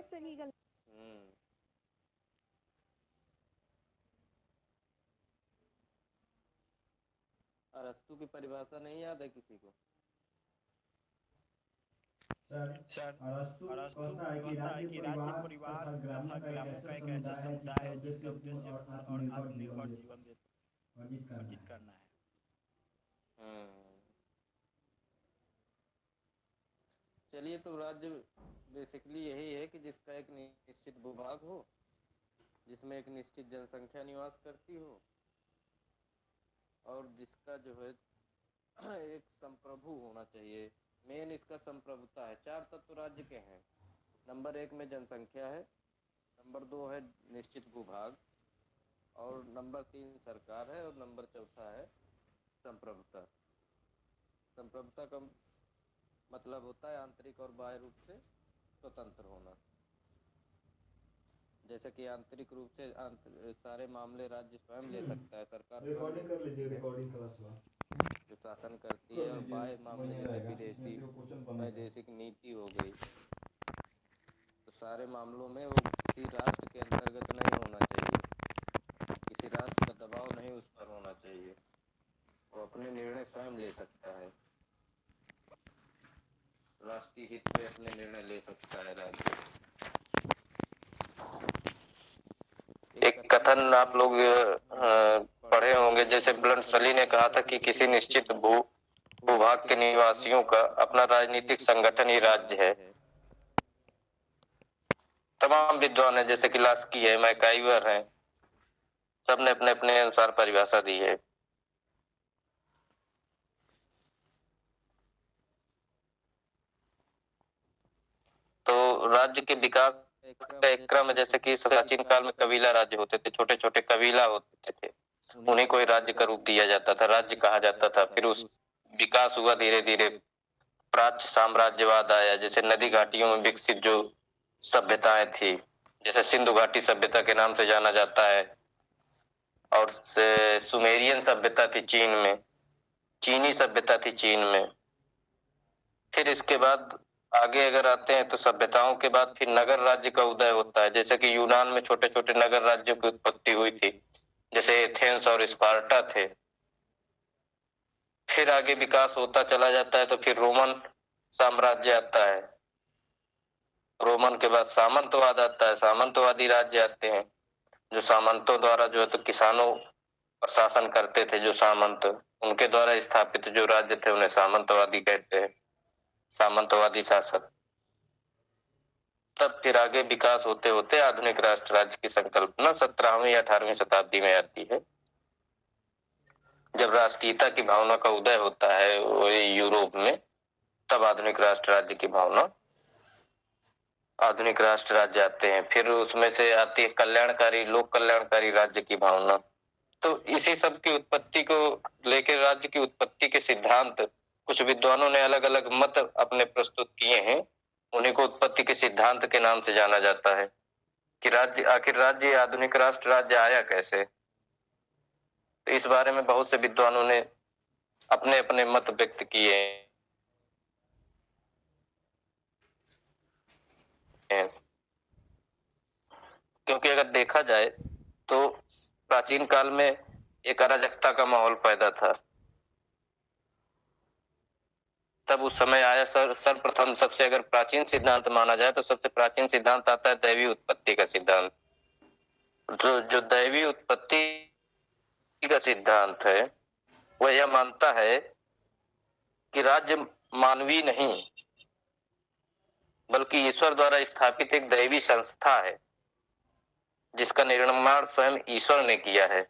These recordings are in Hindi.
सही गलत। अरस्तु की परिभाषा नहीं याद है किसी को? सर, अरस्तु कहता है कि राज्य परिवार तथा ग्रामों का एक ऐसा समुदाय है जिसका उद्देश्य पूर्ण और आत्मनिर्भर जीवन अर्जित करना है। चलिए, तो राज्य बेसिकली यही है कि जिसका एक निश्चित भूभाग हो, जिसमें एक निश्चित जनसंख्या निवास करती हो, और जिसका जो है एक संप्रभु होना चाहिए। मेन इसका संप्रभुता है। 4 तत्व राज्य के हैं। नंबर 1 में जनसंख्या है, नंबर 2 है निश्चित भूभाग, और नंबर 3 सरकार है, और नंबर 4 है संप्रभुता। संप्रभुता का मतलब होता है आंतरिक और बाह्य रूप से स्वतंत्र होना। जैसे कि आंतरिक रूप से सारे मामले राज्य स्वयं ले सकता है, सरकार रिकॉर्डिंग कर लीजिए, रिकॉर्डिंग क्लास जो शासन करती है, और बाह्य मामले जैसे विदेशी वैदेशिक नीति हो गई, तो सारे मामलों में वो किसी राष्ट्र के अंतर्गत नहीं होना चाहिए, किसी राष्ट्र का दबाव नहीं उस पर होना चाहिए, वो अपने निर्णय स्वयं ले सकता है, राष्ट्रीय हित पे अपने निर्णय ले सकता है राज्य। एक कथन आप लोग पढ़े होंगे, जैसे ब्लंटसली ने कहा था कि किसी निश्चित भूभाग के निवासियों का अपना राजनीतिक संगठन ही राज्य है। तमाम विद्वान है, जैसे कि लास्की है, मैकाइवर है, सबने अपने अपने अनुसार परिभाषा दी है। तो राज्य के विकास का एक क्रम है, जैसे कि प्राचीन काल में कबीला राज्य होते थे, छोटे छोटे कबीला होते थे, उन्हीं को राज्य का रूप दिया जाता था, राज्य कहा जाता था। फिर उस विकास हुआ, धीरे धीरे प्राच्य साम्राज्यवाद आया, जैसे नदी घाटियों में विकसित जो सभ्यताएं थी, जैसे सिंधु घाटी सभ्यता के नाम से जाना जाता है, और सुमेरियन सभ्यता थी चीन में, चीनी सभ्यता थी चीन में। फिर इसके बाद आगे अगर आते हैं तो सभ्यताओं के बाद फिर नगर राज्य का उदय होता है, जैसे कि यूनान में छोटे छोटे नगर राज्यों की उत्पत्ति हुई थी, जैसे एथेंस और स्पार्टा थे। फिर आगे विकास होता चला जाता है, तो फिर रोमन साम्राज्य आता है, रोमन के बाद सामंतवाद आता है, सामंतवादी राज्य आते हैं, जो सामंतों द्वारा जो है तो किसानों पर शासन करते थे, जो सामंत, उनके द्वारा स्थापित जो राज्य थे उन्हें सामंतवादी कहते हैं, सामंतवादी शासक। तब फिर आगे विकास होते होते आधुनिक राष्ट्र राज्य की संकल्पना 17वीं या 18वीं शताब्दी में आती है, जब राष्ट्रीयता की भावना का उदय होता है यूरोप में, तब आधुनिक राष्ट्र राज्य की भावना, आधुनिक राष्ट्र राज्य आते हैं। फिर उसमें से आती है कल्याणकारी, लोक कल्याणकारी राज्य की भावना। तो इसी सब की उत्पत्ति को लेकर, राज्य की उत्पत्ति के सिद्धांत कुछ विद्वानों ने अलग अलग मत अपने प्रस्तुत किए हैं, उन्हीं को उत्पत्ति के सिद्धांत के नाम से जाना जाता है कि राज्य, आखिर राज्य, आधुनिक राष्ट्र राज्य आया कैसे। तो इस बारे में बहुत से विद्वानों ने अपने अपने मत व्यक्त किए हैं। क्योंकि अगर देखा जाए तो प्राचीन काल में एक अराजकता का माहौल पैदा था। तब उस समय आया सर्वप्रथम, सबसे अगर प्राचीन सिद्धांत माना जाए तो सबसे प्राचीन सिद्धांत आता है दैवी उत्पत्ति का सिद्धांत। जो दैवी उत्पत्ति का सिद्धांत है वह यह मानता है कि राज्य मानवीय नहीं बल्कि ईश्वर द्वारा स्थापित एक दैवी संस्था है, जिसका निर्माण स्वयं ईश्वर ने किया है।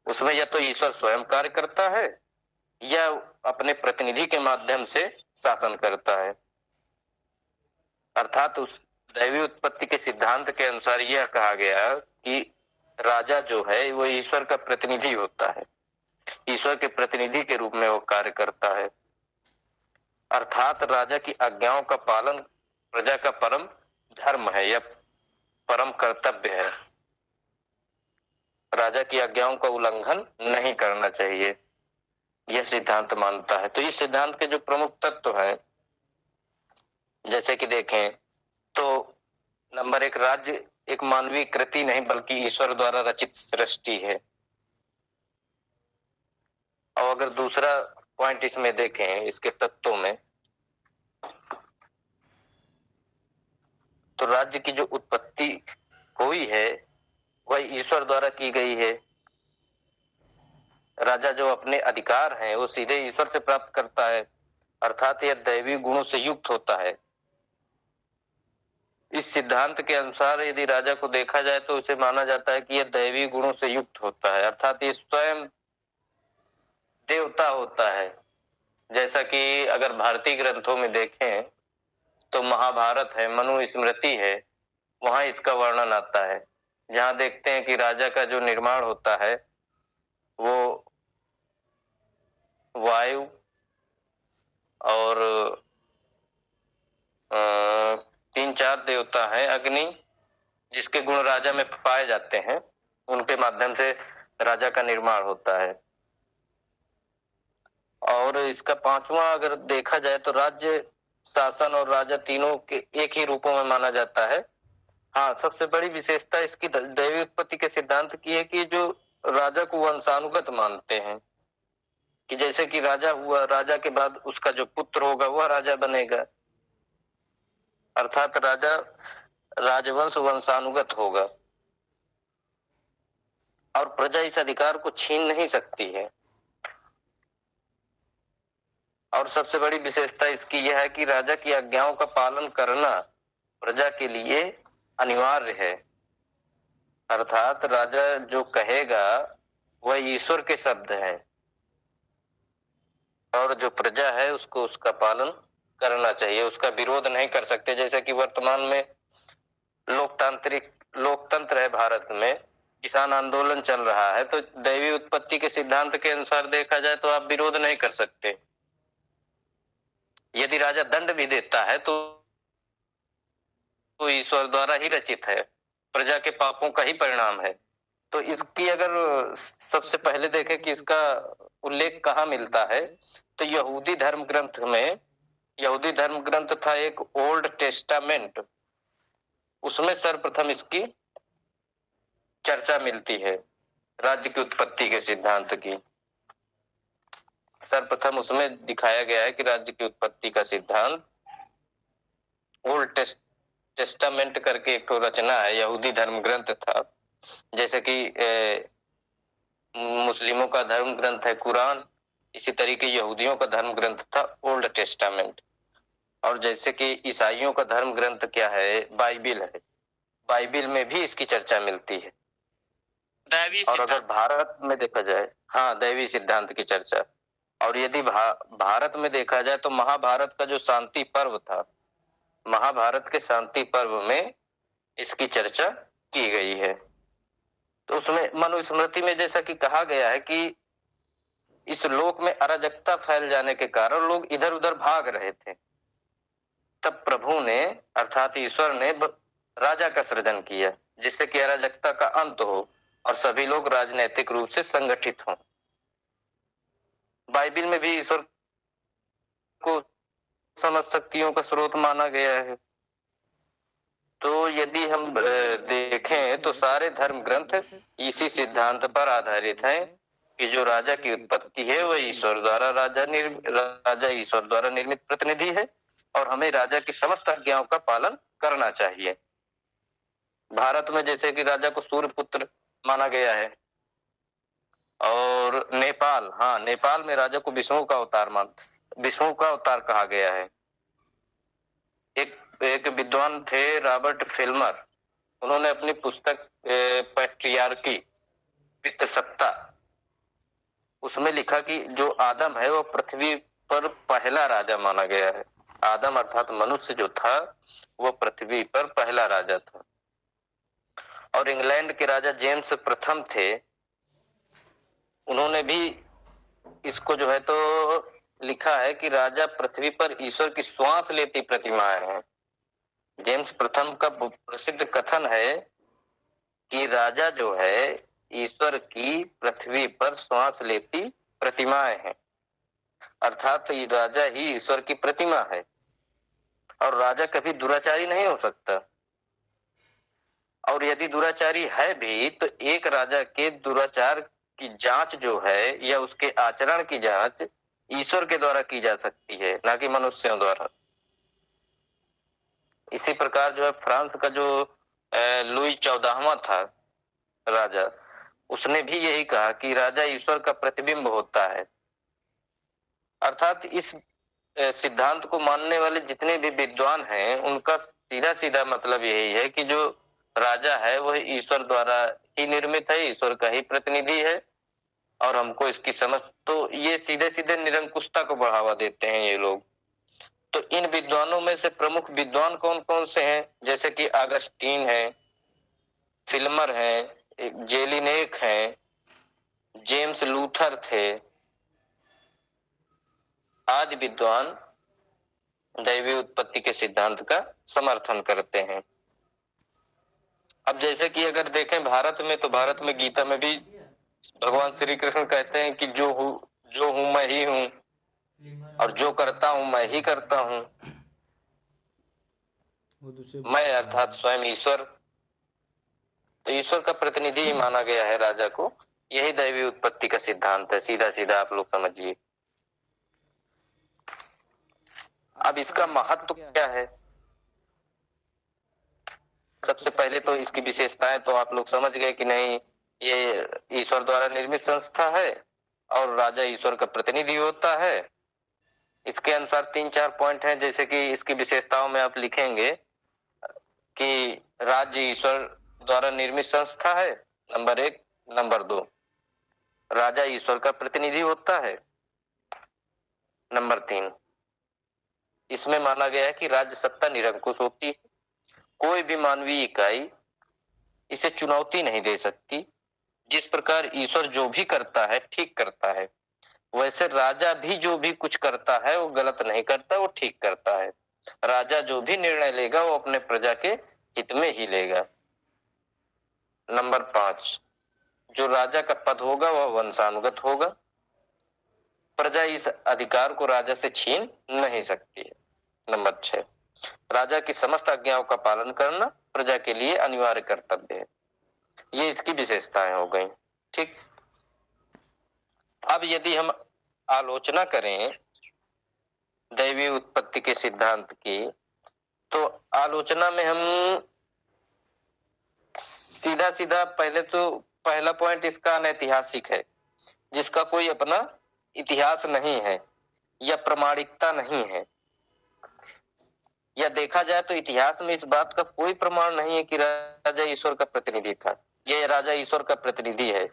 उसमें या तो ईश्वर स्वयं कार्य करता है या अपने प्रतिनिधि के माध्यम से शासन करता है। अर्थात उस दैवी उत्पत्ति के सिद्धांत के अनुसार यह कहा गया कि राजा जो है वो ईश्वर का प्रतिनिधि होता है, ईश्वर के प्रतिनिधि के रूप में वो कार्य करता है। अर्थात राजा की आज्ञाओं का पालन प्रजा का परम धर्म है या परम कर्तव्य है। राजा की आज्ञाओं का उल्लंघन नहीं करना चाहिए, यह सिद्धांत मानता है। तो इस सिद्धांत के जो प्रमुख तत्व हैं, जैसे कि देखें तो नंबर एक, राज्य एक मानवीय कृति नहीं बल्कि ईश्वर द्वारा रचित सृष्टि है। और अगर दूसरा पॉइंट इसमें देखें, इसके तत्वों में, तो राज्य की जो उत्पत्ति हुई है वह ईश्वर द्वारा की गई है। राजा जो अपने अधिकार हैं वो सीधे ईश्वर से प्राप्त करता है, अर्थात यह दैवी गुणों से युक्त होता है। इस सिद्धांत के अनुसार यदि राजा को देखा जाए तो उसे माना जाता है कि यह दैवी गुणों से युक्त होता है, अर्थात ये स्वयं देवता होता है। जैसा कि अगर भारतीय ग्रंथों में देखें तो महाभारत है, मनु स्मृति है, वहां इसका वर्णन आता है, जहां देखते हैं कि राजा का जो निर्माण होता है वो वायु और 3-4 देवता हैं, अग्नि जिसके गुण राजा में पाए जाते हैं, उनके माध्यम से राजा का निर्माण होता है। और इसका पांचवा अगर देखा जाए तो राज्य, शासन और राजा तीनों के एक ही रूपों में माना जाता है। हाँ, सबसे बड़ी विशेषता इसकी दैवी उत्पत्ति के सिद्धांत की है कि जो राजा को वंशानुगत मानते हैं, कि जैसे कि राजा हुआ, राजा के बाद उसका जो पुत्र होगा वह राजा बनेगा, अर्थात राजा राजवंश वंशानुगत होगा और प्रजा इस अधिकार को छीन नहीं सकती है। और सबसे बड़ी विशेषता इसकी यह है कि राजा की आज्ञाओं का पालन करना प्रजा के लिए अनिवार्य है, अर्थात राजा जो कहेगा वह ईश्वर के शब्द हैं और जो प्रजा है उसको उसका पालन करना चाहिए, उसका विरोध नहीं कर सकते। जैसे कि वर्तमान में लोकतंत्र है भारत में, किसान आंदोलन चल रहा है, तो दैवी उत्पत्ति के सिद्धांत के अनुसार देखा जाए तो आप विरोध नहीं कर सकते। यदि राजा दंड भी देता है तो ईश्वर द्वारा ही रचित है, प्रजा के पापों का ही परिणाम है। तो इसकी अगर सबसे पहले देखें कि इसका उल्लेख कहाँ मिलता है, तो यहूदी धर्म ग्रंथ में, यहूदी धर्म ग्रंथ था एक ओल्ड टेस्टामेंट, उसमें सर्वप्रथम इसकी चर्चा मिलती है, राज्य की उत्पत्ति के सिद्धांत की। सर्वप्रथम उसमें दिखाया गया है कि राज्य की उत्पत्ति का सिद्धांत ओल्ड टेस्टामेंट करके एक रचना है, यहूदी धर्म ग्रंथ था। जैसे कि मुस्लिमों का धर्म ग्रंथ है कुरान, इसी तरीके यहूदियों का धर्म ग्रंथ था ओल्ड टेस्टामेंट। और जैसे कि ईसाइयों का धर्म ग्रंथ क्या है, बाइबिल है, बाइबिल में भी इसकी चर्चा मिलती है। और अगर भारत में देखा जाए, हाँ, दैवी सिद्धांत की चर्चा। और यदि भारत में देखा जाए तो महाभारत का जो शांति पर्व था, महाभारत के शांति पर्व में इसकी चर्चा की गई है। तो उसमें मनुस्मृति में जैसा कि कहा गया है कि इस लोक में अराजकता फैल जाने के कारण लोग इधर उधर भाग रहे थे, तब प्रभु ने अर्थात ईश्वर ने राजा का सृजन किया, जिससे कि अराजकता का अंत हो और सभी लोग राजनैतिक रूप से संगठित हों। बाइबिल में भी ईश्वर को समझ शक्तियों का स्रोत माना गया है। तो यदि हम देखें तो सारे धर्म ग्रंथ इसी सिद्धांत पर आधारित हैं कि जो राजा की उत्पत्ति है वह ईश्वर द्वारा, राजा ईश्वर द्वारा निर्मित प्रतिनिधि है और हमें राजा की समस्त आज्ञाओं का पालन करना चाहिए। भारत में जैसे कि राजा को सूर्यपुत्र माना गया है, और नेपाल, हाँ, नेपाल में राजा को विष्णु का अवतार कहा गया है। एक विद्वान थे रॉबर्ट फिल्मर, उन्होंने अपनी पुस्तक पैट्रियार्की, पितृसत्ता, उसमें लिखा कि जो आदम है वो पृथ्वी पर पहला राजा माना गया है। आदम अर्थात मनुष्य जो था वो पृथ्वी पर पहला राजा था। और इंग्लैंड के राजा जेम्स प्रथम थे, उन्होंने भी इसको जो है तो लिखा है कि राजा पृथ्वी पर ईश्वर की श्वास लेती प्रतिमाएं हैं। जेम्स प्रथम का प्रसिद्ध कथन है कि राजा जो है ईश्वर की पृथ्वी पर श्वास लेती प्रतिमाएं हैं, अर्थात राजा ही ईश्वर की प्रतिमा है। और राजा कभी दुराचारी नहीं हो सकता। और यदि दुराचारी है भी तो एक राजा के दुराचार की जांच जो है या उसके आचरण की जांच ईश्वर के द्वारा की जा सकती है, ना कि मनुष्यों द्वारा। इसी प्रकार जो है फ्रांस का जो लुई 14वां था राजा, उसने भी यही कहा कि राजा ईश्वर का प्रतिबिंब होता है। अर्थात इस सिद्धांत को मानने वाले जितने भी विद्वान हैं उनका सीधा सीधा मतलब यही है कि जो राजा है वह ईश्वर द्वारा ही निर्मित है, ईश्वर का ही प्रतिनिधि है। और हमको इसकी समझ, तो ये सीधे सीधे निरंकुशता को बढ़ावा देते हैं ये लोग। तो इन विद्वानों में से प्रमुख विद्वान कौन कौन से हैं? जैसे कि अगस्टीन है, फिल्मर है, जेलिनेक है, जेम्स लूथर थे, आदि विद्वान दैवी उत्पत्ति के सिद्धांत का समर्थन करते हैं। अब जैसे कि अगर देखें भारत में, तो भारत में गीता में भी भगवान श्री कृष्ण कहते हैं कि जो हूं मैं ही हूं, और जो करता हूं मैं ही करता हूं। मैं अर्थात स्वयं ईश्वर। तो ईश्वर का प्रतिनिधि ही माना गया है राजा को। यही दैवी उत्पत्ति का सिद्धांत है, सीधा सीधा आप लोग समझिए। अब इसका महत्व क्या है? सबसे पहले तो इसकी विशेषताएं तो आप लोग समझ गए कि नहीं, ये ईश्वर द्वारा निर्मित संस्था है और राजा ईश्वर का प्रतिनिधि होता है। इसके अनुसार 3-4 पॉइंट हैं। जैसे कि इसकी विशेषताओं में आप लिखेंगे कि राज्य ईश्वर द्वारा निर्मित संस्था है, नंबर 1। नंबर 2, राजा ईश्वर का प्रतिनिधि होता है। नंबर 3, इसमें माना गया है कि राज्य सत्ता निरंकुश होती है, कोई भी मानवीय इकाई इसे चुनौती नहीं दे सकती। जिस प्रकार ईश्वर जो भी करता है ठीक करता है, वैसे राजा भी जो भी कुछ करता है वो गलत नहीं करता, वो ठीक करता है। राजा जो भी निर्णय लेगा वो अपने प्रजा के हित में ही लेगा। नंबर 5, जो राजा का पद होगा वह वंशानुगत होगा। प्रजा इस अधिकार को राजा से छीन नहीं सकती है। नंबर 6, राजा की समस्त आज्ञाओं का पालन करना प्रजा के लिए अनिवार्य कर्तव्य है। ये इसकी विशेषताएं हो गई। ठीक। अब यदि हम आलोचना करें दैवी उत्पत्ति के सिद्धांत की, तो आलोचना में हम सीधा सीधा पहला पॉइंट इसका अनैतिहासिक है, जिसका कोई अपना इतिहास नहीं है या प्रमाणिकता नहीं है। या देखा जाए तो इतिहास में इस बात का कोई प्रमाण नहीं है कि राजा ईश्वर का प्रतिनिधि था। यह राजा ईश्वर का प्रतिनिधि है।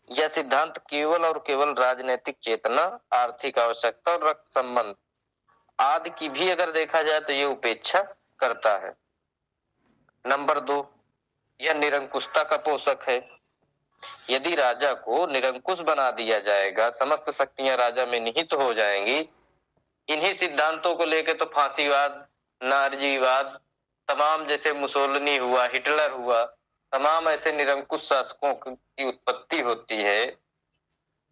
यह सिद्धांत केवल और केवल राजनीतिक चेतना, आर्थिक आवश्यकता और रक्त संबंध आदि की भी अगर देखा जाए तो यह उपेक्षा करता है। नंबर 2, यह निरंकुशता का पोषक है। यदि राजा को निरंकुश बना दिया जाएगा, समस्त शक्तियां राजा में निहित हो जाएंगी। इन्हीं सिद्धांतों को लेकर तो फांसीवाद, नाजीवाद, तमाम जैसे मुसोलिनी हुआ, हिटलर हुआ, तमाम ऐसे निरंकुश शासकों की उत्पत्ति होती है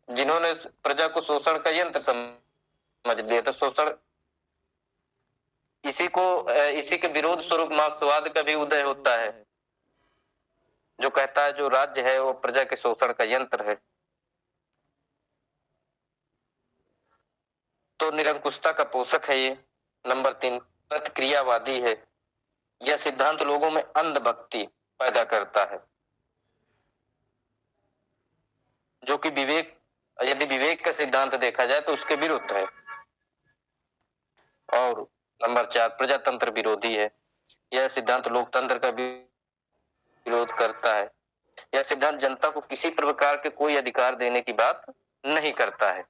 जिन्होंने प्रजा को शोषण का यंत्र समझ लिया। तो शोषण, इसी के विरोध स्वरूप मार्क्सवाद का भी उदय होता है, जो कहता है जो राज्य है वो प्रजा के शोषण का यंत्र है। तो निरंकुशता का पोषक है ये। नंबर 3, प्रतिक्रियावादी है। यह सिद्धांत लोगों में अंधभक्ति पैदा करता है, जो कि यदि विवेक का सिद्धांत देखा जाए तो उसके विरुद्ध है। और नंबर 4, प्रजातंत्र विरोधी है। यह सिद्धांत लोकतंत्र का विरोध करता है। यह सिद्धांत जनता को किसी प्रकार के कोई अधिकार देने की बात नहीं करता है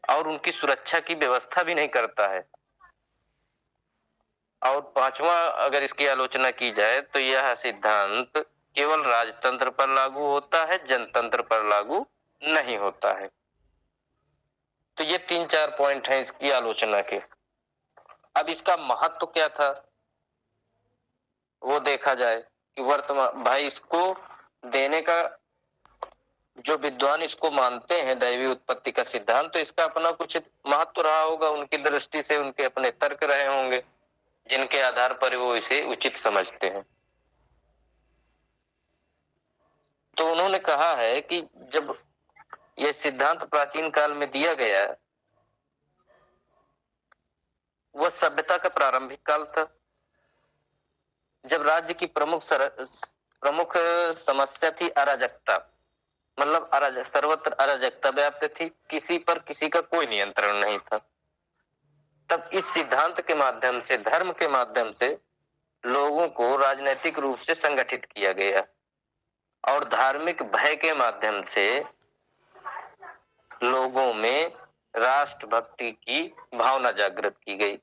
और उनकी सुरक्षा की व्यवस्था भी नहीं करता है। और 5वां, अगर इसकी आलोचना की जाए तो यह सिद्धांत केवल राजतंत्र पर लागू होता है, जनतंत्र पर लागू नहीं होता है। तो ये 3-4 पॉइंट हैं इसकी आलोचना के। अब इसका महत्व क्या था वो देखा जाए कि वर्तमान भाई इसको देने का जो विद्वान इसको मानते हैं दैवी उत्पत्ति का सिद्धांत, तो इसका अपना कुछ महत्व रहा होगा, उनकी दृष्टि से उनके अपने तर्क रहे होंगे जिनके आधार पर वो इसे उचित समझते हैं। तो उन्होंने कहा है कि जब यह सिद्धांत प्राचीन काल में दिया गया, वह सभ्यता का प्रारंभिक काल था, जब राज्य की प्रमुख समस्या थी अराजकता, मतलब सर्वत्र अराजकता व्याप्त थी, किसी पर किसी का कोई नियंत्रण नहीं था। तब इस सिद्धांत के माध्यम से, धर्म के माध्यम से लोगों को राजनीतिक रूप से संगठित किया गया और धार्मिक भय के माध्यम से लोगों में राष्ट्रभक्ति की भावना जागृत की गई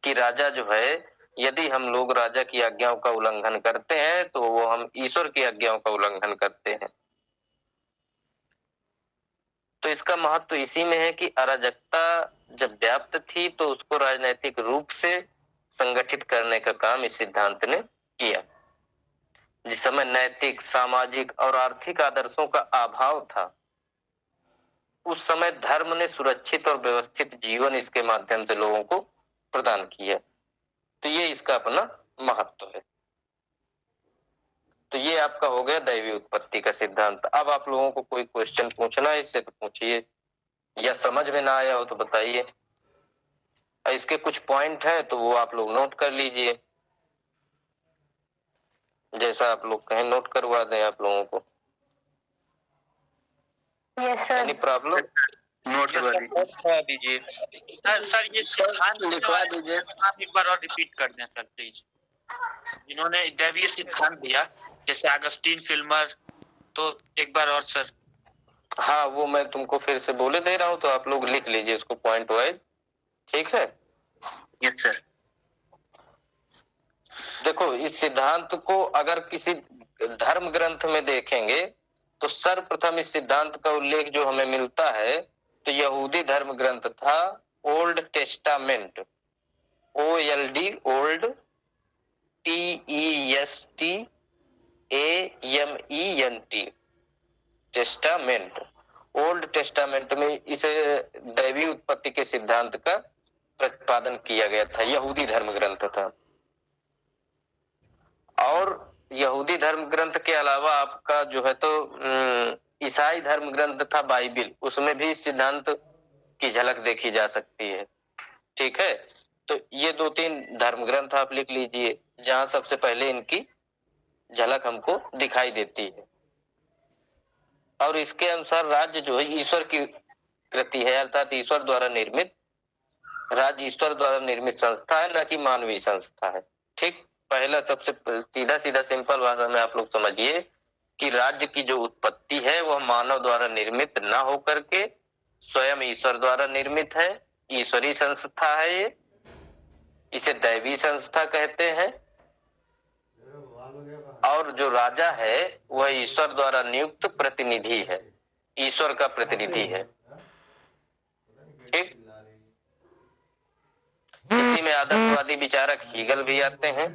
कि राजा जो है, यदि हम लोग राजा की आज्ञाओं का उल्लंघन करते हैं तो वो हम ईश्वर की आज्ञाओं का उल्लंघन करते हैं। तो इसका महत्व इसी में है कि अराजकता जब व्याप्त थी तो उसको राजनीतिक रूप से संगठित करने का काम इस सिद्धांत ने किया। जिस समय नैतिक, सामाजिक और आर्थिक आदर्शों का अभाव था, उस समय धर्म ने सुरक्षित और व्यवस्थित जीवन इसके माध्यम से लोगों को प्रदान किया। तो ये इसका अपना महत्व है। तो ये आपका हो गया दैवी उत्पत्ति का सिद्धांत। अब आप लोगों को कोई क्वेश्चन पूछना है इससे तो पूछिए, या समझ में ना आया हो तो बताइए। इसके कुछ पॉइंट है तो वो आप लोग नोट कर लीजिए, जैसा आप लोग कहें नोट करवा दें आप लोगों को। Any problem? नोट करवा दीजिए सर ये सिद्धांत लिखवा दीजिए। आप एक बार और रिपीट कर दें सर प्लीज। जिन्होंने दैवीय सिद्धांत दिया जैसे अगस्टीन, फिल्मर, तो एक बार और सर। हाँ, वो मैं तुमको फिर से बोले दे रहा हूँ, तो आप लोग लिख लीजिए उसको पॉइंट वाइज, ठीक है? Yes sir. देखो, इस सिद्धांत को अगर किसी धर्म ग्रंथ में देखेंगे तो सर्वप्रथम इस सिद्धांत का उल्लेख जो हमें मिलता है तो यहूदी धर्म ग्रंथ था old testament, OLD, old, TESTAMENT, testament. Old testament में इसे दैवी उत्पत्ति के सिद्धांत का प्रतिपादन किया गया था, यहूदी धर्म ग्रंथ था। और यहूदी धर्म ग्रंथ के अलावा आपका जो है तो ईसाई धर्म ग्रंथ था बाइबिल, उसमें भी इस सिद्धांत की झलक देखी जा सकती है, ठीक है? तो ये 2-3 धर्म ग्रंथ आप लिख लीजिए जहां सबसे पहले इनकी झलक हमको दिखाई देती है। और इसके अनुसार राज्य जो है ईश्वर की कृति है, अर्थात ईश्वर द्वारा निर्मित, राज्य ईश्वर द्वारा निर्मित संस्था है, न कि मानवीय संस्था है, ठीक? पहला सबसे सीधा सीधा सिंपल भाषा में आप लोग समझिए कि राज्य की जो उत्पत्ति है वह मानव द्वारा निर्मित न होकर के स्वयं ईश्वर द्वारा निर्मित है, ईश्वरीय संस्था है ये, इसे दैवी संस्था कहते हैं। और जो राजा है वह ईश्वर द्वारा नियुक्त प्रतिनिधि है, ईश्वर का प्रतिनिधि है, ठीक? इसी में आदर्शवादी विचारक हीगल भी आते हैं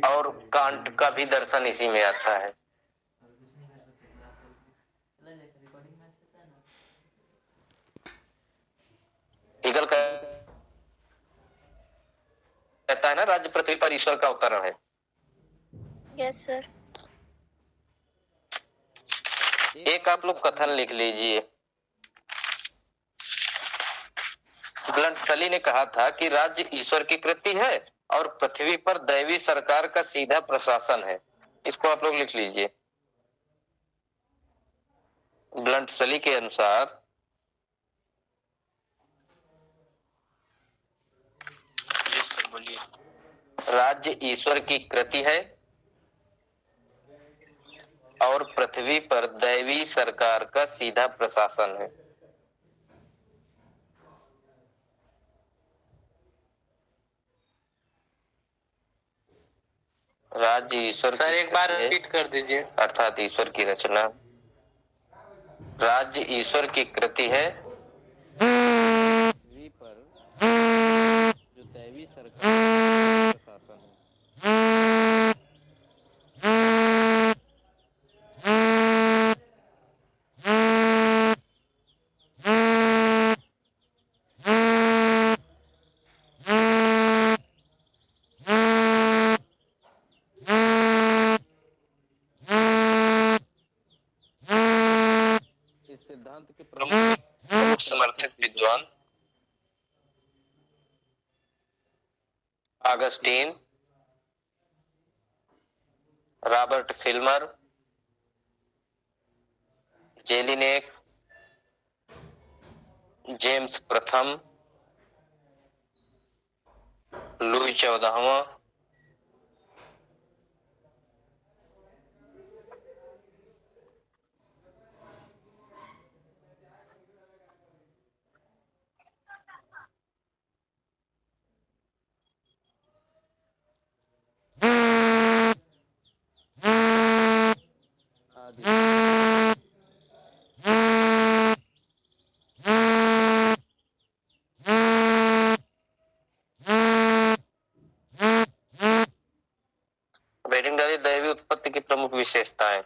और कांट का भी दर्शन इसी में आता है। हीगल कहता है ना राज्य पृथ्वी पर ईश्वर का अवतरण है। Yes sir. एक आप लोग कथन लिख लीजिए। ब्लंट सली ने कहा था कि राज्य ईश्वर की कृति है और पृथ्वी पर दैवी सरकार का सीधा प्रशासन है। इसको आप लोग लिख लीजिए। ब्लंट सली के अनुसार राज्य ईश्वर की कृति है और पृथ्वी पर दैवी सरकार का सीधा प्रशासन है। राज्य ईश्वर सर एक बार रिपीट कर दीजिए। अर्थात ईश्वर की रचना। राज्य ईश्वर की कृति है पृथ्वी पर जो दैवी सरकार का प्रशासन है। सिद्धांत के प्रमुख समर्थक विद्वान Augustine, Robert Filmer, Jellinek, James प्रथम, लुई 14वां, रेटिंग डाली। दैवीय उत्पत्ति की प्रमुख विशेषताएं।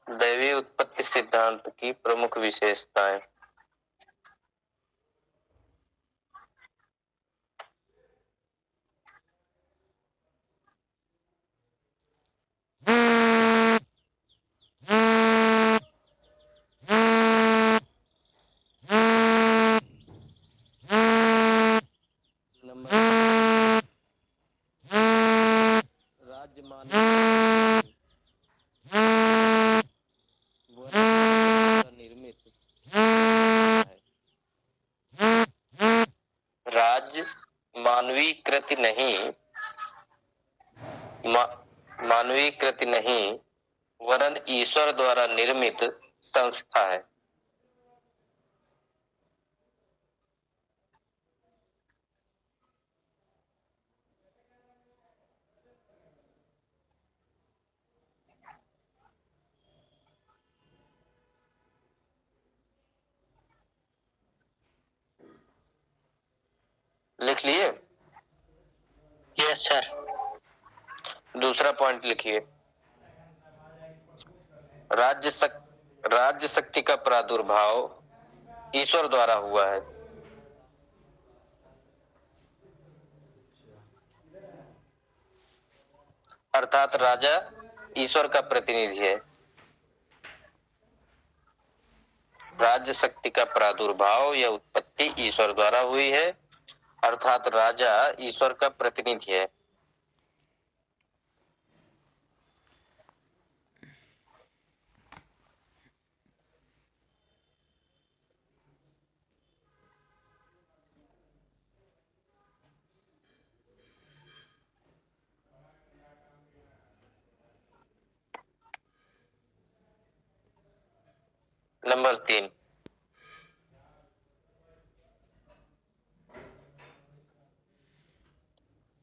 दैवीय उत्पत्ति सिद्धांत की प्रमुख विशेषताएं। राज्य निर्मित राज्य मानवीकृत नहीं वरन ईश्वर द्वारा निर्मित संस्था है। लिख लिए? Yes sir. दूसरा पॉइंट लिखिए। राज्य शक्ति का प्रादुर्भाव ईश्वर द्वारा हुआ है। अर्थात राजा ईश्वर का प्रतिनिधि है। राज्य शक्ति का प्रादुर्भाव या उत्पत्ति ईश्वर द्वारा हुई है, अर्थात राजा ईश्वर का प्रतिनिधि है। नंबर 3,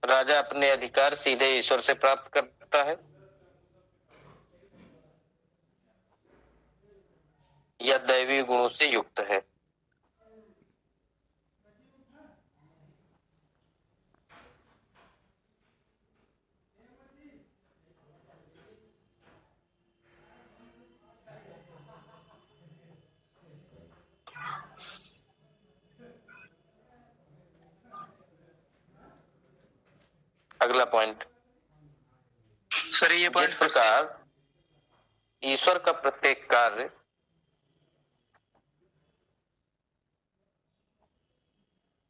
राजा अपने अधिकार सीधे ईश्वर से प्राप्त करता है या दैवीय गुणों से युक्त है। अगला पॉइंट सर ये जिस प्रकार ईश्वर का प्रत्येक कार्य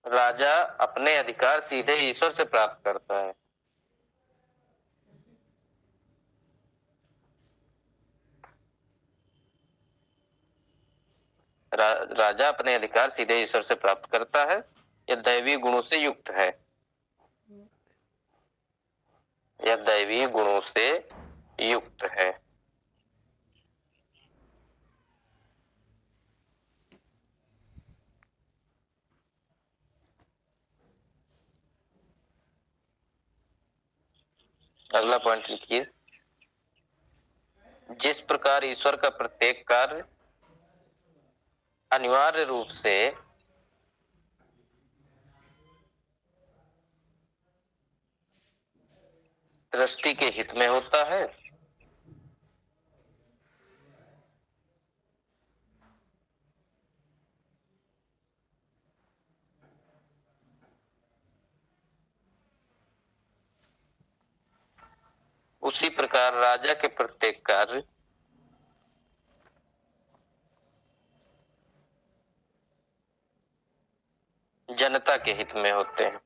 राजा अपने अधिकार सीधे ईश्वर से प्राप्त करता है। राजा अपने अधिकार सीधे ईश्वर से प्राप्त करता है या दैवीय गुणों से युक्त है। या दैवीय गुणों से युक्त है। अगला पॉइंट लिखिए। जिस प्रकार ईश्वर का प्रत्येक कार्य अनिवार्य रूप से दृष्टि के हित में होता है, उसी प्रकार राजा के प्रत्येक कार्य जनता के हित में होते हैं।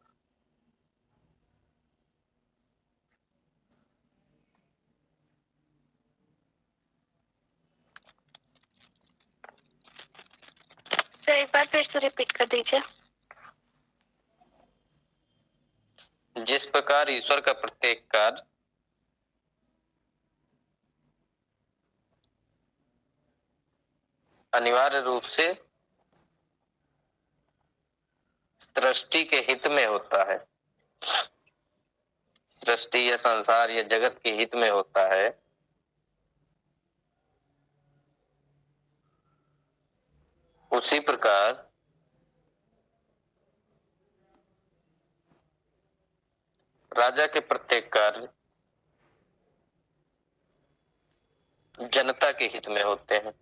सर एक बार फिर से रिपीट कर दीजिए। जिस प्रकार ईश्वर का प्रत्येक कार्य अनिवार्य रूप से सृष्टि के हित में होता है, सृष्टि या संसार या जगत के हित में होता है, उसी प्रकार राजा के प्रत्येक कार्य जनता के हित में होते हैं।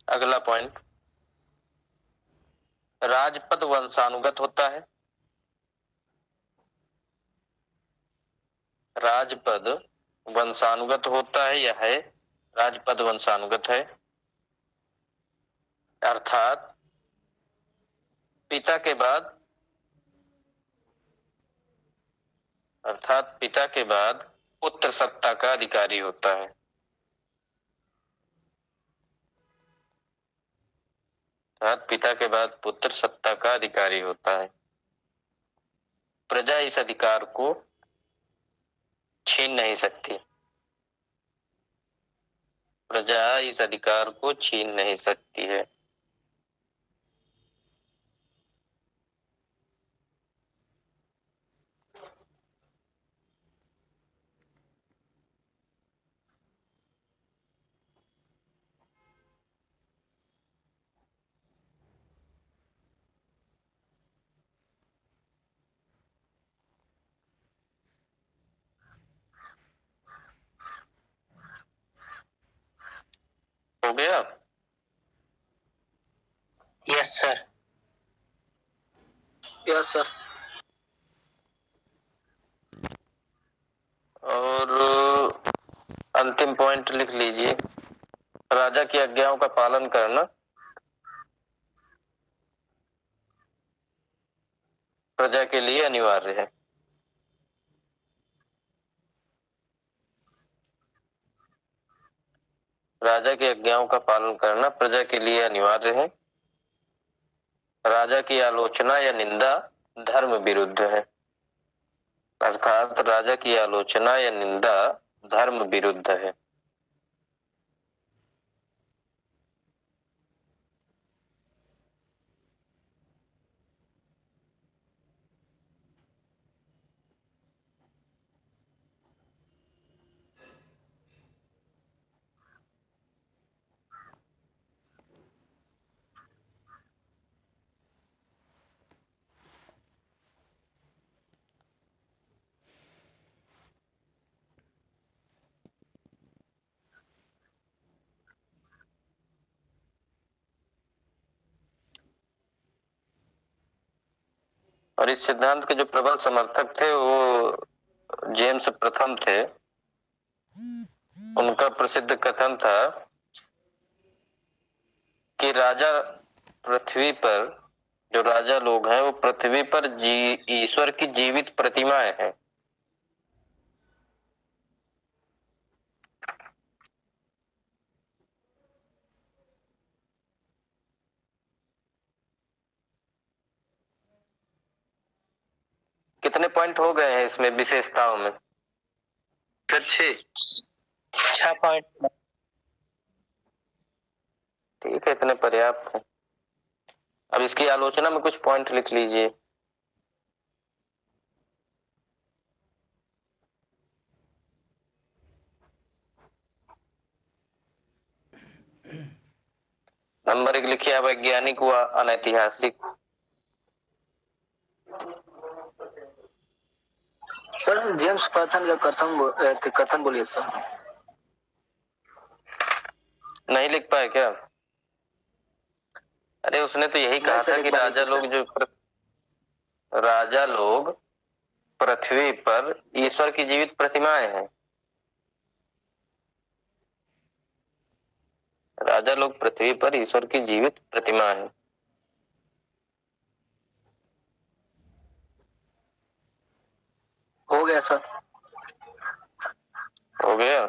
अगला पॉइंट, राजपद वंशानुगत होता है। राजपद वंशानुगत होता है या है, राजपद वंशानुगत है, अर्थात पिता के बाद पुत्र सत्ता का अधिकारी होता है। अर्थात पिता के बाद पुत्र सत्ता का अधिकारी होता है। प्रजा इस अधिकार को छीन नहीं सकती, प्रजा इस अधिकार को छीन नहीं सकती है। हो गया? Yes sir. Yes sir. और अंतिम पॉइंट लिख लीजिए, राजा की आज्ञाओं का पालन करना प्रजा के लिए अनिवार्य है। राजा की आज्ञाओं का पालन करना प्रजा के लिए अनिवार्य है। राजा की आलोचना या निंदा धर्म विरुद्ध है, अर्थात राजा की आलोचना या निंदा धर्म विरुद्ध है। और इस सिद्धांत के जो प्रबल समर्थक थे वो जेम्स प्रथम थे। उनका प्रसिद्ध कथन था कि राजा पृथ्वी पर, जो राजा लोग हैं वो पृथ्वी पर ईश्वर की जीवित प्रतिमाएं हैं। कितने पॉइंट हो गए हैं इसमें विशेषताओं में? फिर 6 पॉइंट। ठीक है, इतने पर्याप्त है। अब इसकी आलोचना में कुछ पॉइंट लिख लीजिए। नंबर 1 लिखिए, वैज्ञानिक व अनैतिहासिक। सर जेम्स प्रथम का कथन बोलिए सर। नहीं लिख पाए क्या? अरे उसने तो यही कहा था कि राजा लोग पृथ्वी पर ईश्वर की जीवित प्रतिमाएं हैं। राजा लोग पृथ्वी पर ईश्वर की जीवित प्रतिमा है। हो गया सर। हो गया।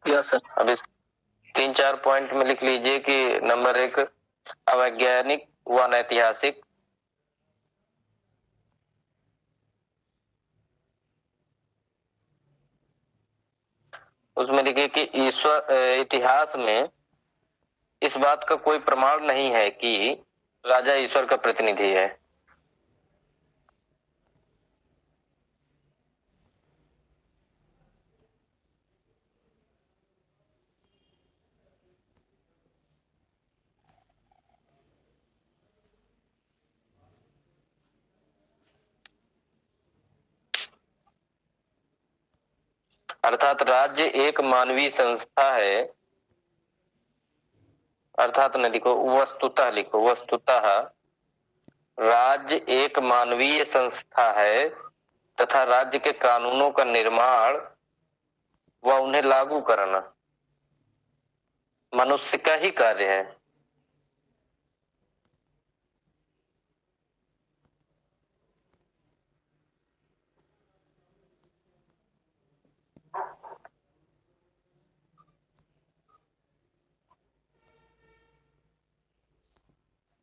Yes sir. अब इस 3-4 पॉइंट में लिख लीजिए कि नंबर 1 अवैज्ञानिक व अनैतिहासिक, उसमें लिखिए कि ईश्वर इतिहास में इस बात का कोई प्रमाण नहीं है कि राजा ईश्वर का प्रतिनिधि है। अर्थात राज्य एक मानवीय संस्था है, अर्थात न लिखो, वस्तुतः लिखो, वस्तुतः राज्य एक मानवीय संस्था है तथा राज्य के कानूनों का निर्माण व उन्हें लागू करना मनुष्य का ही कार्य है।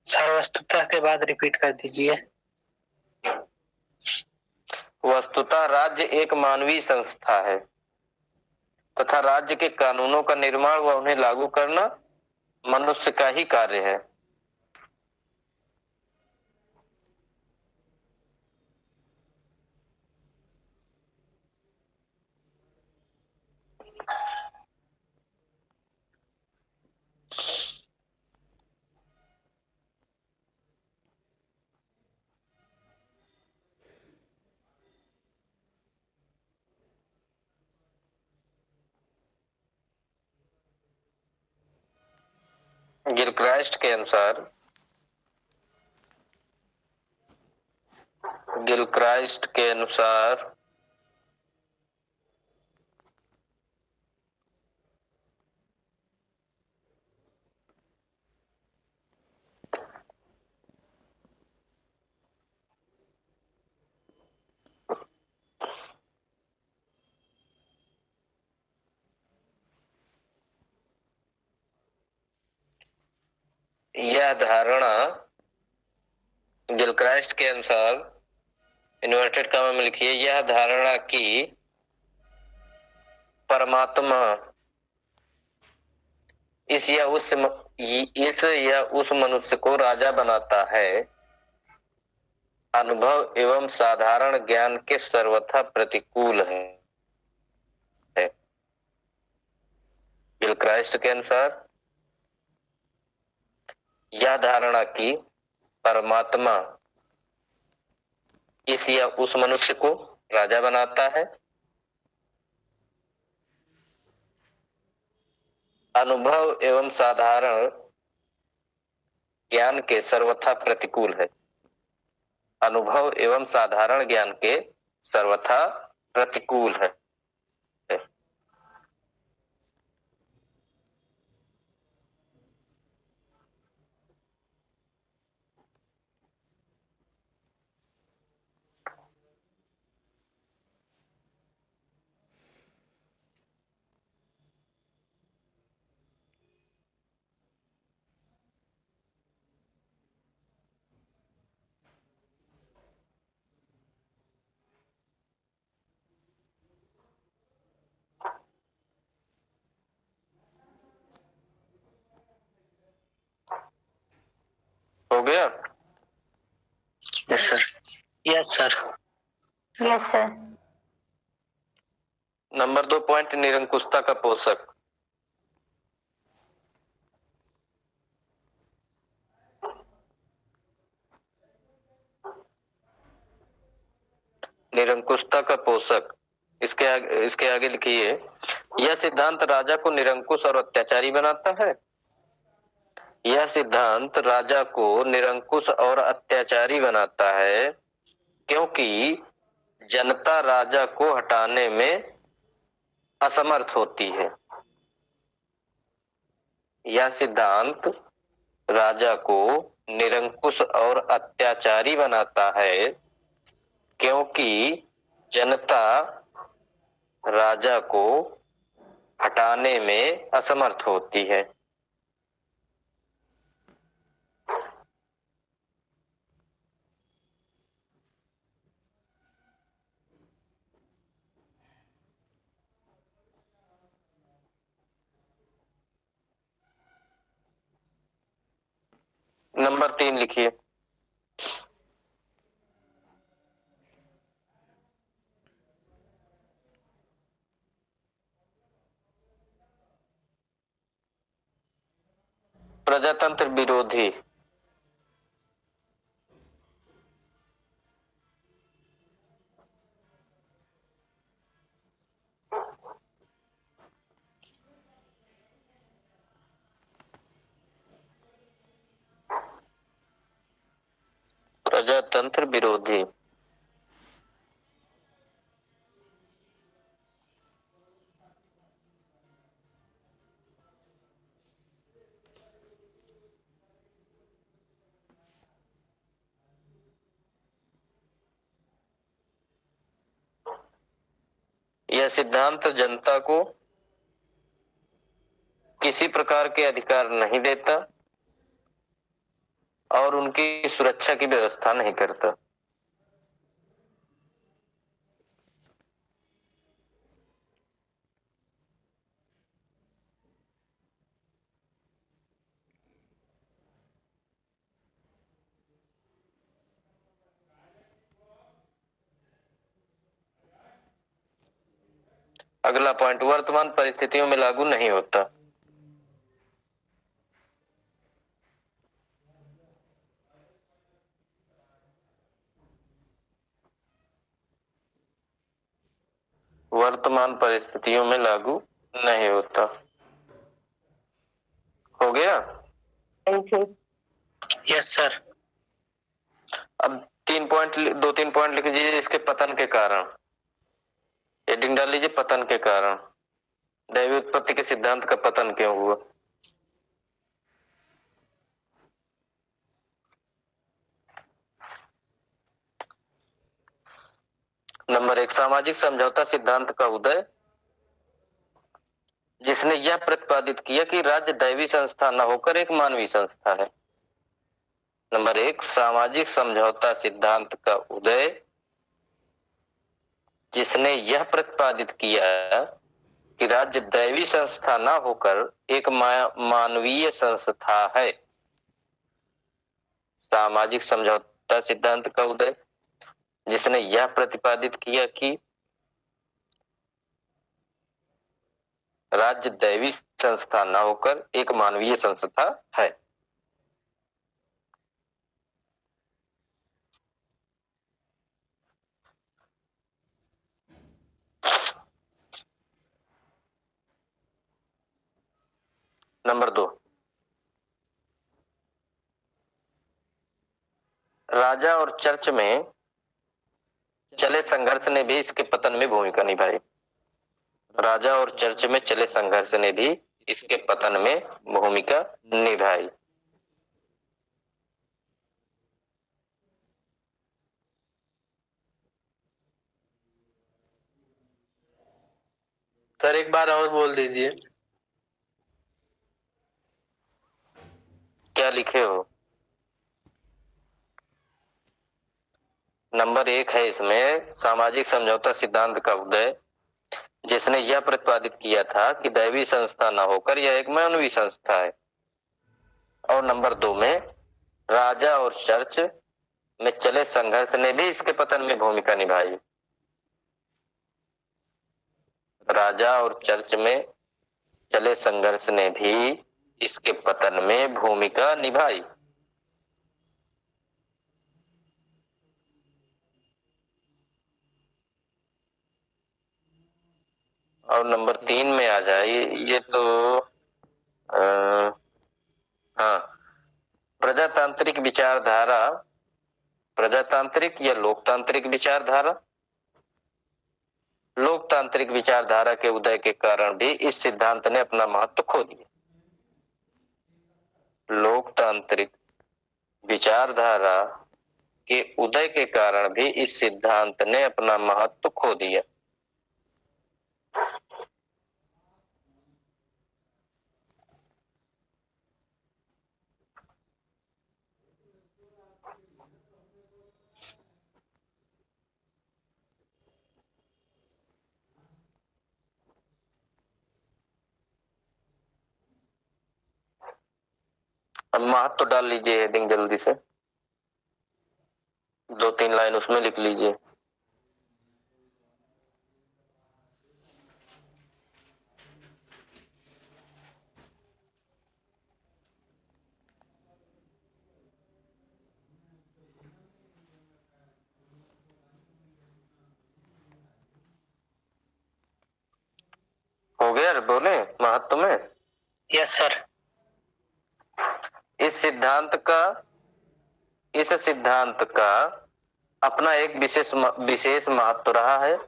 सर वस्तुतः के बाद रिपीट कर दीजिए। वस्तुतः राज्य एक मानवीय संस्था है तथा राज्य के कानूनों का निर्माण व उन्हें लागू करना मनुष्य का ही कार्य है। गिलक्राइस्ट के अनुसार यह धारणा, गिलक्राइस्ट के अनुसार, इन्वर्टेड कॉमा में लिखिए, यह धारणा कि परमात्मा इस या उस मनुष्य को राजा बनाता है, अनुभव एवं साधारण ज्ञान के सर्वथा प्रतिकूल है। गिलक्राइस्ट के अनुसार यह धारणा कि परमात्मा इस या उस मनुष्य को राजा बनाता है, अनुभव एवं साधारण ज्ञान के सर्वथा प्रतिकूल है। अनुभव एवं साधारण ज्ञान के सर्वथा प्रतिकूल है। हो गया? Yes sir. Yes sir. Yes sir. Number 2 point, निरंकुशता का पोषक। निरंकुशता का पोषक, इसके आगे लिखिए, यह सिद्धांत राजा को निरंकुश और अत्याचारी बनाता है। यह सिद्धांत राजा को निरंकुश और अत्याचारी बनाता है क्योंकि जनता राजा को हटाने में असमर्थ होती है। यह सिद्धांत राजा को निरंकुश और अत्याचारी बनाता है क्योंकि जनता राजा को हटाने में असमर्थ होती है। नंबर 3 लिखिए। प्रजातंत्र विरोधी। प्रजातंत्र विरोधी। यह सिद्धांत जनता को किसी प्रकार के अधिकार नहीं देता और उनकी सुरक्षा की व्यवस्था नहीं करता। अगला पॉइंट, वर्तमान परिस्थितियों में लागू नहीं होता। वर्तमान परिस्थितियों में लागू नहीं होता। हो गया? Yes sir. अब 2-3 पॉइंट लिख लीजिए इसके पतन के कारण। हेडिंग डाल लीजिए पतन के कारण। दैवी उत्पत्ति के सिद्धांत का पतन क्यों हुआ? नंबर 1, सामाजिक समझौता सिद्धांत का उदय, जिसने यह प्रतिपादित किया कि राज्य दैवी संस्था न होकर एक मानवीय संस्था है। नंबर 1, सामाजिक समझौता सिद्धांत का उदय, जिसने यह प्रतिपादित किया कि राज्य दैवी संस्था न होकर एक मानवीय संस्था है। सामाजिक समझौता सिद्धांत का उदय, जिसने यह प्रतिपादित किया कि राज्य दैवी संस्था न होकर एक मानवीय संस्था है। नंबर 2, राजा और चर्च में चले संघर्ष ने भी इसके पतन में भूमिका निभाई। राजा और चर्च में चले संघर्ष ने भी इसके पतन में भूमिका निभाई। सर एक बार और बोल दीजिए। क्या लिखे हो? नंबर 1 है इसमें सामाजिक समझौता सिद्धांत का उदय, जिसने यह प्रतिपादित किया था कि दैवी संस्था न होकर यह एक मानवीय संस्था है। और नंबर 2 में राजा और चर्च में चले संघर्ष ने भी इसके पतन में भूमिका निभाई। राजा और चर्च में चले संघर्ष ने भी इसके पतन में भूमिका निभाई। और नंबर 3 में आ जाए। ये तो हाँ, प्रजातांत्रिक विचारधारा, प्रजातांत्रिक या लोकतांत्रिक विचारधारा। लोकतांत्रिक विचारधारा के उदय के कारण भी इस सिद्धांत ने अपना महत्व खो दिया। लोकतांत्रिक विचारधारा के उदय के कारण भी इस सिद्धांत ने अपना महत्व खो दिया। अब महत्व डाल लीजिए हेडिंग जल्दी से, 2-3 लाइन उसमें लिख लीजिए। हो गया, बोले महत्व में। Yes sir. इस सिद्धांत का अपना एक विशेष महत्व रहा है।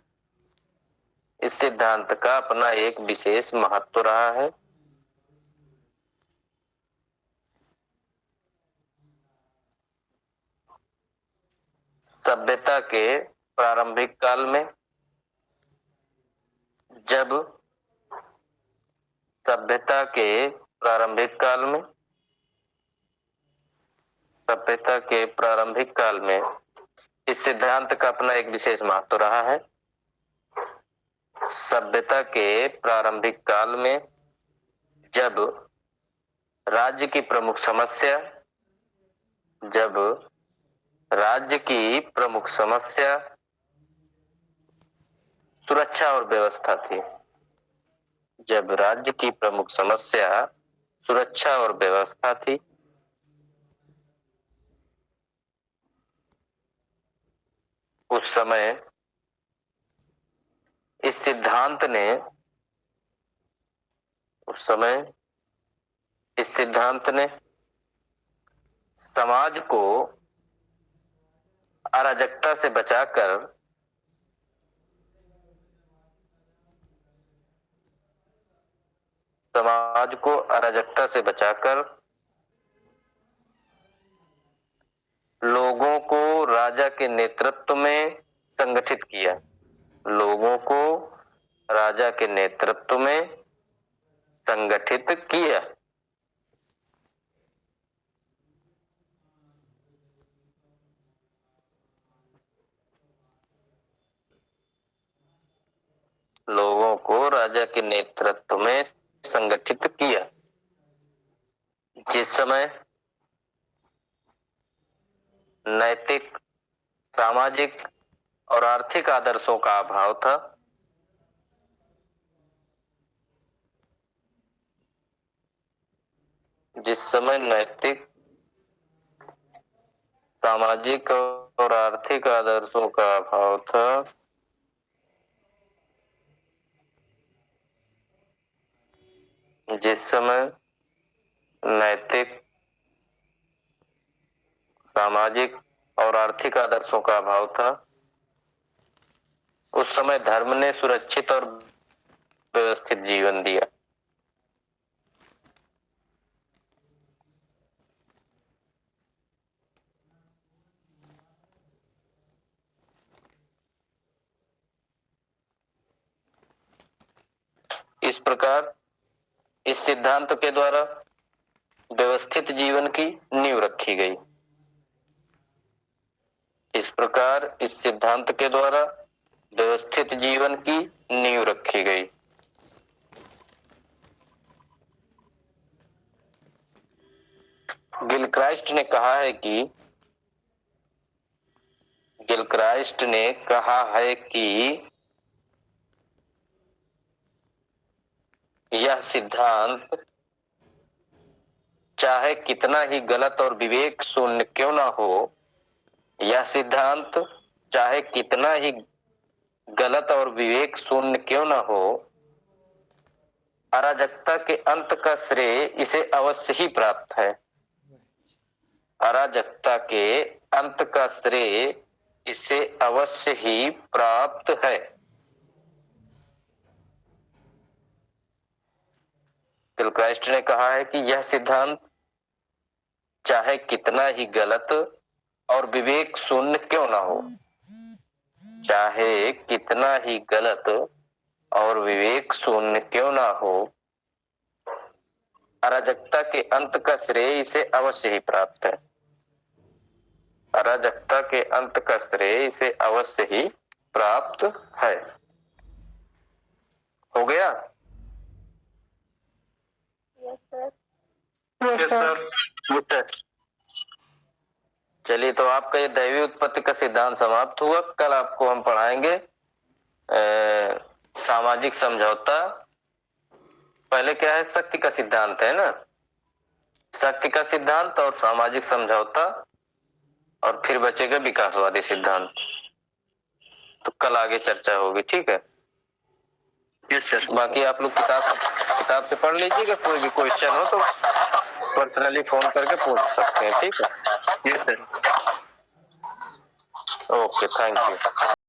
इस सिद्धांत का अपना एक विशेष महत्व रहा है। सभ्यता के प्रारंभिक काल में, जब सभ्यता के प्रारंभिक काल में इस सिद्धांत का अपना एक विशेष महत्व रहा है। सभ्यता के प्रारंभिक काल में जब राज्य की प्रमुख समस्या सुरक्षा और व्यवस्था थी। जब राज्य की प्रमुख समस्या सुरक्षा और व्यवस्था थी, उस समय इस सिद्धांत ने समाज को अराजकता से बचाकर लोगों को राजा के नेतृत्व में संगठित किया। लोगों को राजा के नेतृत्व में संगठित किया। लोगों को राजा के नेतृत्व में संगठित किया। जिस समय नैतिक, सामाजिक और आर्थिक आदर्शों का अभाव था, जिस समय नैतिक, सामाजिक और आर्थिक आदर्शों का अभाव था, जिस समय नैतिक, सामाजिक और आर्थिक आदर्शों का अभाव था, उस समय धर्म ने सुरक्षित और व्यवस्थित जीवन दिया। इस प्रकार इस सिद्धांत के द्वारा व्यवस्थित जीवन की नींव रखी गई। इस प्रकार इस सिद्धांत के द्वारा व्यवस्थित जीवन की नींव रखी गई। गिलक्राइस्ट ने कहा है कि यह सिद्धांत चाहे कितना ही गलत और विवेक शून्य क्यों ना हो, यह सिद्धांत चाहे कितना ही गलत और विवेक शून्य क्यों ना हो, अराजकता के अंत का श्रेय इसे अवश्य ही प्राप्त है। अराजकता के अंत का श्रेय इसे अवश्य ही प्राप्त है। गिलक्राइस्ट ने कहा है कि यह सिद्धांत चाहे कितना ही गलत और विवेक शून्य क्यों ना हो, चाहे कितना ही गलत और विवेक शून्य क्यों ना हो, अराजकता के अंत का श्रेय इसे अवश्य ही प्राप्त है। अराजकता के अंत का श्रेय इसे अवश्य ही प्राप्त है। हो गया? Yes sir. चलिए, तो आपका ये दैवीय उत्पत्ति का सिद्धांत समाप्त हुआ। कल आपको हम पढ़ाएंगे सामाजिक समझौता। पहले क्या है? शक्ति का सिद्धांत है ना, शक्ति का सिद्धांत और सामाजिक समझौता, और फिर बचेगा विकासवादी सिद्धांत। तो कल आगे चर्चा होगी, ठीक है? Yes sir. बाकी आप लोग किताब से पढ़ लीजिएगा। कोई भी क्वेश्चन हो तो पर्सनली फोन करके पूछ सकते हैं, ठीक है? Yes sir. Okay, thank you.